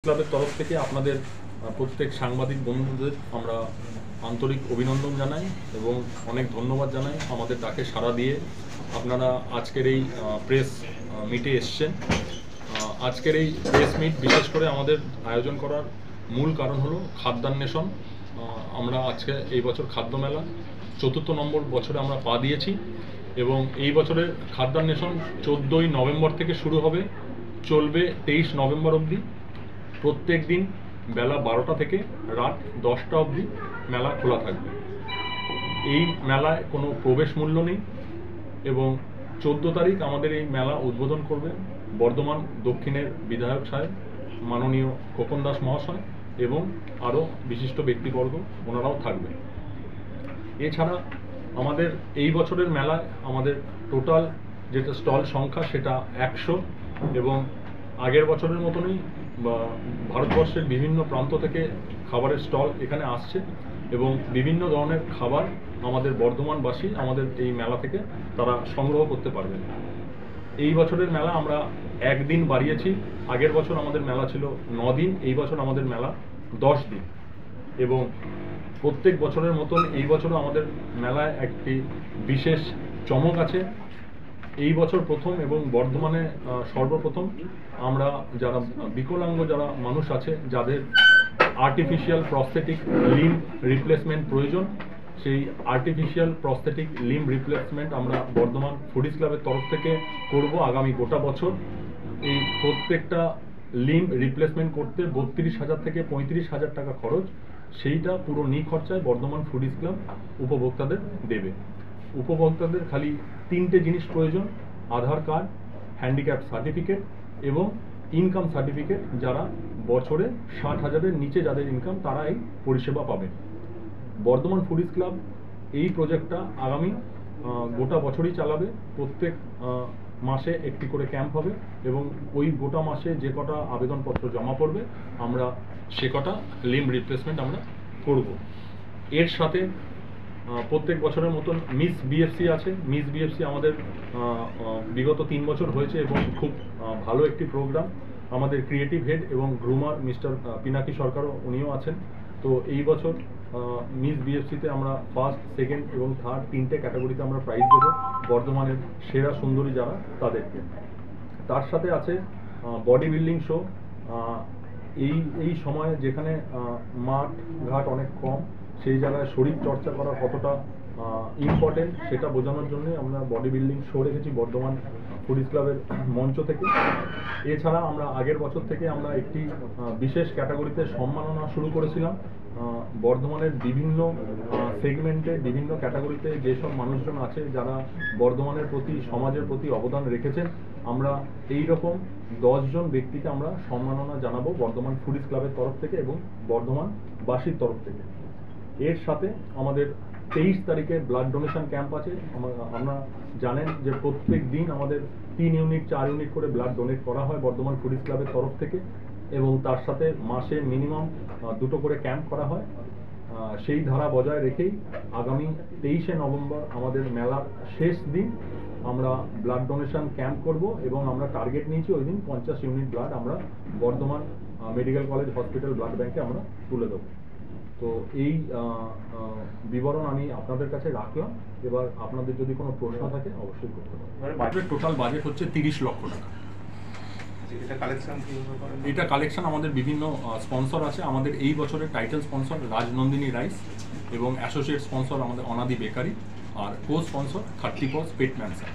ক্লাবের তরফ থেকে আপনাদের প্রত্যেক সাংবাদিক বন্ধুদের আমরা আন্তরিক অভিনন্দন জানাই এবং অনেক ধন্যবাদ জানাই আমাদের ডাকে সাড়া দিয়ে আপনারা আজকের এই প্রেস মিটে এসছেন। আজকের এই প্রেস মিট বিশেষ করে আমাদের আয়োজন করার মূল কারণ হলো খাদ্যান্বেষণ। আমরা আজকে এই বছর খাদ্য মেলা ৪র্থ নম্বর বছরে আমরা পা দিয়েছি এবং এই বছরের খাদ্যান্বেষণ 14ই নভেম্বর থেকে শুরু হবে, চলবে 23 নভেম্বর অবধি। প্রত্যেক দিন বেলা 12টা থেকে রাত 10টা অবধি মেলা খোলা থাকবে। এই মেলায় কোনো প্রবেশ মূল্য নেই এবং 14 তারিখ আমাদের এই মেলা উদ্বোধন করবে বর্ধমান দক্ষিণের বিধায়ক সাহেব মাননীয় খোকন দাস মহাশয় এবং আরও বিশিষ্ট ব্যক্তিবর্গ ওনারাও থাকবে। এছাড়া আমাদের এই বছরের মেলায় আমাদের টোটাল যেটা স্টল সংখ্যা সেটা 100 এবং আগের বছরের মতনই ভারতবর্ষের বিভিন্ন প্রান্ত থেকে খাবারের স্টল এখানে আসছে এবং বিভিন্ন ধরনের খাবার আমাদের বর্ধমানবাসী আমাদের এই মেলা থেকে তারা সংগ্রহ করতে পারবেন। এই বছরের মেলা আমরা একদিন বাড়িয়েছি। আগের বছর আমাদের মেলা ছিল 9 দিন, এই বছর আমাদের মেলা 10 দিন এবং প্রত্যেক বছরের মতন এই বছরও আমাদের মেলায় একটি বিশেষ চমক আছে। এই বছর প্রথম এবং বর্ধমানে সর্বপ্রথম আমরা যারা বিকলাঙ্গ যারা মানুষ আছে যাদের আর্টিফিশিয়াল প্রস্থেটিক লিম্ব রিপ্লেসমেন্ট প্রয়োজন, সেই আর্টিফিশিয়াল প্রস্থেটিক লিম্ব রিপ্লেসমেন্ট আমরা বর্ধমান ফুডিজ ক্লাবের তরফ থেকে করব আগামী গোটা বছর। এই প্রত্যেকটা লিম্ব রিপ্লেসমেন্ট করতে 32,000 থেকে 35,000 টাকা খরচ, সেইটা পুরো নিখরচায় বর্ধমান ফুডিজ ক্লাব উপভোক্তাদের দেবে। উপভোক্তাদের খালি 3টে জিনিস প্রয়োজন: আধার কার্ড, হ্যান্ডিক্যাপ সার্টিফিকেট এবং ইনকাম সার্টিফিকেট। যারা বছরে 60,000-এর নিচে যাদের ইনকাম তারা এই পরিষেবা পাবে। বর্ধমান ফুডিজ ক্লাব এই প্রজেক্টটা আগামী গোটা বছরই চালাবে। প্রত্যেক মাসে একটি করে ক্যাম্প হবে এবং ওই গোটা মাসে যে কটা আবেদনপত্র জমা পড়বে আমরা সে কটা লিম্ব রিপ্লেসমেন্ট আমরা করব। এর সাথে প্রত্যেক বছরের মতন মিস বিএফসি আছে। মিস বিএফসি আমাদের বিগত 3 বছর হয়েছে এবং খুব ভালো একটি প্রোগ্রাম। আমাদের ক্রিয়েটিভ হেড এবং গ্রুমার মিস্টার পিনাকি সরকারও উনিও আছেন। তো এই বছর মিস বিএফসিতে আমরা ফার্স্ট, সেকেন্ড এবং থার্ড 3টে ক্যাটাগরিতে আমরা প্রাইজ দেব বর্ধমানের সেরা সুন্দরী যারা তাদেরকে। তার সাথে আছে বডি বিল্ডিং শো। এই সময়ে যেখানে মাঠ ঘাট অনেক কম, সেই জায়গায় শরীর চর্চা করা কতটা ইম্পর্টেন্ট সেটা বোঝানোর জন্যই আমরা বডি বিল্ডিং শো রেখেছি বর্ধমান ফুডিজ ক্লাবের মঞ্চ থেকে। এছাড়া আমরা আগের বছর থেকে আমরা একটি বিশেষ ক্যাটাগরিতে সম্মাননা শুরু করেছিলাম। বর্ধমানের বিভিন্ন সেগমেন্টে বিভিন্ন ক্যাটাগরিতে যেসব মানুষজন আছে যারা বর্ধমানের প্রতি সমাজের প্রতি অবদান রেখেছেন, আমরা এই রকম 10 জন ব্যক্তিকে আমরা সম্মাননা জানাবো বর্ধমান ফুডিজ ক্লাবের তরফ থেকে এবং বর্ধমানবাসীর তরফ থেকে। এর সাথে আমাদের 23 তারিখে ব্লাড ডোনেশন ক্যাম্প আছে। আমরা জানেন যে প্রত্যেক দিন আমাদের 3 ইউনিট 4 ইউনিট করে ব্লাড ডোনেট করা হয় বর্ধমান ফুডিজ ক্লাবের তরফ থেকে এবং তার সাথে মাসে মিনিমাম 2টো করে ক্যাম্প করা হয়। সেই ধারা বজায় রেখেই আগামী 23শে নভেম্বর আমাদের মেলার শেষ দিন আমরা ব্লাড ডোনেশন ক্যাম্প করব এবং আমরা টার্গেট নিয়েছি ওই দিন 50 ইউনিট ব্লাড আমরা Bardhaman medical college hospital blood ব্যাংকে আমরা তুলে দেবো। তো এই বিবরণ আমি আপনাদের কাছে রাখলাম। এবার আপনাদের যদি কোনো প্রশ্ন থাকে অবশ্যই করতে পারেন। টোটাল বাজেট হচ্ছে 30 লক্ষ টাকা। এটা কালেকশন আমাদের বিভিন্ন স্পন্সর আছে। আমাদের এই বছরের টাইটেল স্পন্সর রাজনন্দিনী রাইস এবং অ্যাসোসিয়েট স্পন্সর আমাদের অনাদি বেকারি আর কো স্পন্সর 30 পেট ম্যানসার।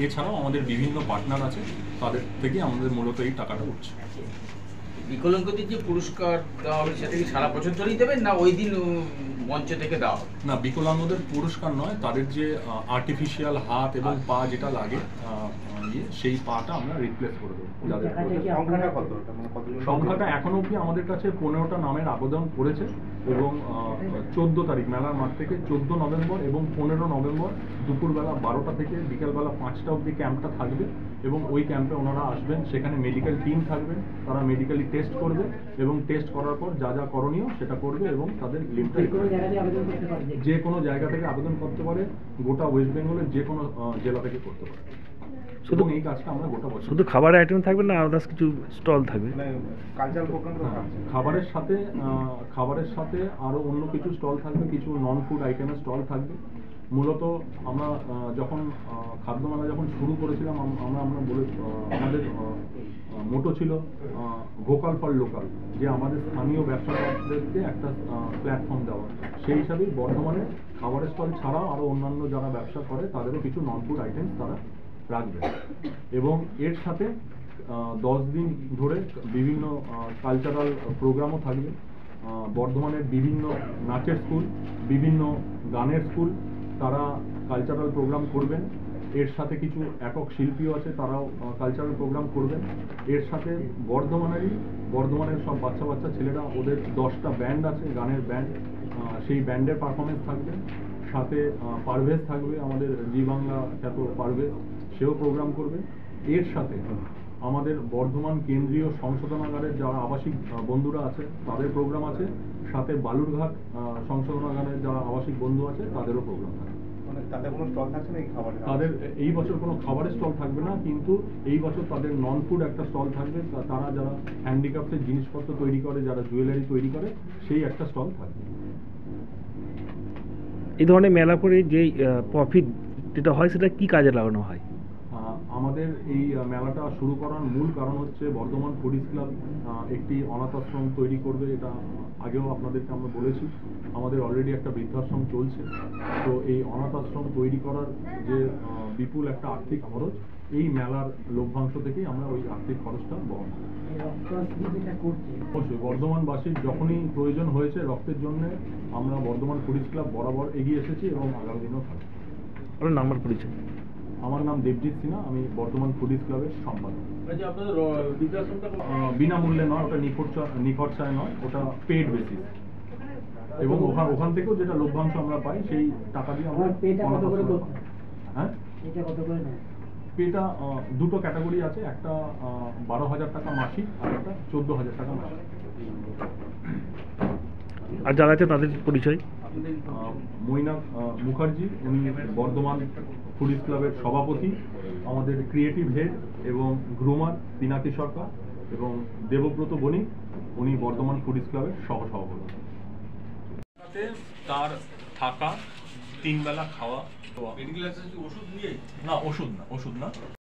এছাড়াও আমাদের বিভিন্ন পার্টনার আছে, তাদের থেকে আমাদের মূলত এই টাকাটা উঠছে। বিকলাঙ্গদের যে পুরস্কার দেওয়া হবে সেটা কি সারা বছর ধরেই দেবেন না ওই দিন মঞ্চ থেকে দেওয়া হবে? না, বিকলাঙ্গদের পুরস্কার নয়, তাদের যে আর্টিফিশিয়াল হাত এবং পা যেটা লাগে সেই পাটা আমরা রিপ্লেস করে দেবো। সংখ্যাটা এখনো অবধি আমাদের কাছে 15টা নামের আবেদন করেছে এবং 14 তারিখ মেলার মাঠ থেকে 14 নভেম্বর এবং 15 নভেম্বর দুপুরবেলা 12টা থেকে বিকেলবেলা 5টা অবধি ক্যাম্পটা থাকবে এবং ওই ক্যাম্পে ওনারা আসবেন। সেখানে মেডিকেল টিম থাকবেন, তারা মেডিকেলি টেস্ট করবে এবং টেস্ট করার পর যা যা করণীয় সেটা করবে এবং তাদের লিম্বটা যে কোনো জায়গা থেকে আবেদন করতে পারে, গোটা ওয়েস্ট বেঙ্গলের যে কোনো জেলা থেকে করতে পারে। শুধু এই কাজটা আমরা গোটা বছর শুধু খাবারের আইটেম থাকবে না আদার্স কিছু স্টল থাকবে? কালচারাল প্রোগ্রাম খাবারের সাথে আরও অন্য কিছু স্টল থাকবে, কিছু নন ফুড আইটেমের স্টল থাকবে। মূলত আমরা যখন খাদ্য মেলা যখন শুরু করেছিলাম আমরা বলে আমাদের মোটো ছিল ভোকাল ফর লোকাল, যে আমাদের স্থানীয় ব্যবসাদারদেরকে একটা প্ল্যাটফর্ম দেওয়া। সেই হিসাবেই বর্ধমানে খাবারের স্টল ছাড়াও আরও অন্যান্য যারা ব্যবসা করে তাদেরও কিছু নন ফুড আইটেমস তারা রাখবে। এবং এর সাথে 10 দিন ধরে বিভিন্ন কালচারাল প্রোগ্রামও থাকবে। বর্ধমানের বিভিন্ন নাচের স্কুল, বিভিন্ন গানের স্কুল তারা কালচারাল প্রোগ্রাম করবেন। এর সাথে কিছু একক শিল্পীও আছে, তারাও কালচারাল প্রোগ্রাম করবেন। এর সাথে বর্ধমানের সব বাচ্চা ছেলেরা, ওদের 10টা ব্যান্ড আছে, গানের ব্যান্ড, সেই ব্যান্ডের পারফরমেন্স থাকবে। সাথে পারভেজ থাকবে, আমাদের জি বাংলা খ্যাত পারভেজ, সেও প্রোগ্রাম করবে। এর সাথে আমাদের বর্ধমান কেন্দ্রীয় সংশোধনাগারের যারা আবাসিক বন্ধুরা আছে তাদের প্রোগ্রাম আছে। সাথে বালুরঘাট সংশোধনাগারের যারা আবাসিক বন্ধু আছে তাদেরও প্রোগ্রাম থাকবে। তাদের কোনো স্টল থাকছে না এই খাবারের? তাদের এই বছর কোনো খাবারের স্টল থাকবে না, কিন্তু এই বছর তাদের নন ফুড একটা স্টল থাকবে। তারা যারা হ্যান্ডিক্রাফটের জিনিসপত্র তৈরি করে, যারা জুয়েলারি তৈরি করে, সেই একটা স্টল থাকবে। এই ধরনের মেলা করে যে প্রফিট যেটা হয় সেটা কি কাজে লাগানো হয়? আমাদের এই মেলাটা শুরু করার মূল কারণ হচ্ছে বর্ধমান ফুডিজ ক্লাব একটি অনাথ আশ্রম তৈরি করবে। এটা আগেও আপনাদেরকে আমরা বলেছি, আমাদের অলরেডি একটা বৃদ্ধাশ্রম চলছে। তো এই অনাথ আশ্রম তৈরি করার যে বিপুল একটা আর্থিক খরচ, এই মেলার লভ্যাংশ থেকেই আমরা ওই আর্থিক খরচটা বহন করি। অবশ্যই বর্ধমানবাসীর যখনই প্রয়োজন হয়েছে রক্তের জন্য, আমরা বর্ধমান ফুডিজ ক্লাব বরাবর এগিয়ে এসেছি এবং আগামী দিনেও থাকবে। আপনার নাম্বার পরিচয়? আমার নাম দেবজিৎ সিনহা, আমি বর্ধমান ফুডিজ ক্লাবের সম্পাদক। বিনামূল্যে নয়, ওটা নিখরচায় নয়, ওটা পেড বেসিস। এবং ওখান থেকেও যেটা লভ্যাংশ আমরা পাই সেই টাকা দিয়ে আমরা হ্যাঁ পেটা দুটো ক্যাটাগরি আছে, একটা 12,000 টাকা মাসিক আর একটা 14,000 টাকা মাসিক। আর যারা আছে তাদের পরিচয়? মৈনাক মুখার্জি, উনি বর্ধমান ফুডিজ ক্লাবের সভাপতি। আমাদের ক্রিয়েটিভ হেড এবং গ্রুমার পিনাকি সরকার, এবং দেবব্রত বণিক, উনি বর্ধমান ফুডিজ ক্লাবের সহসভাপতি। তার থাকা, 3 বেলা খাওয়া। ওষুধ না।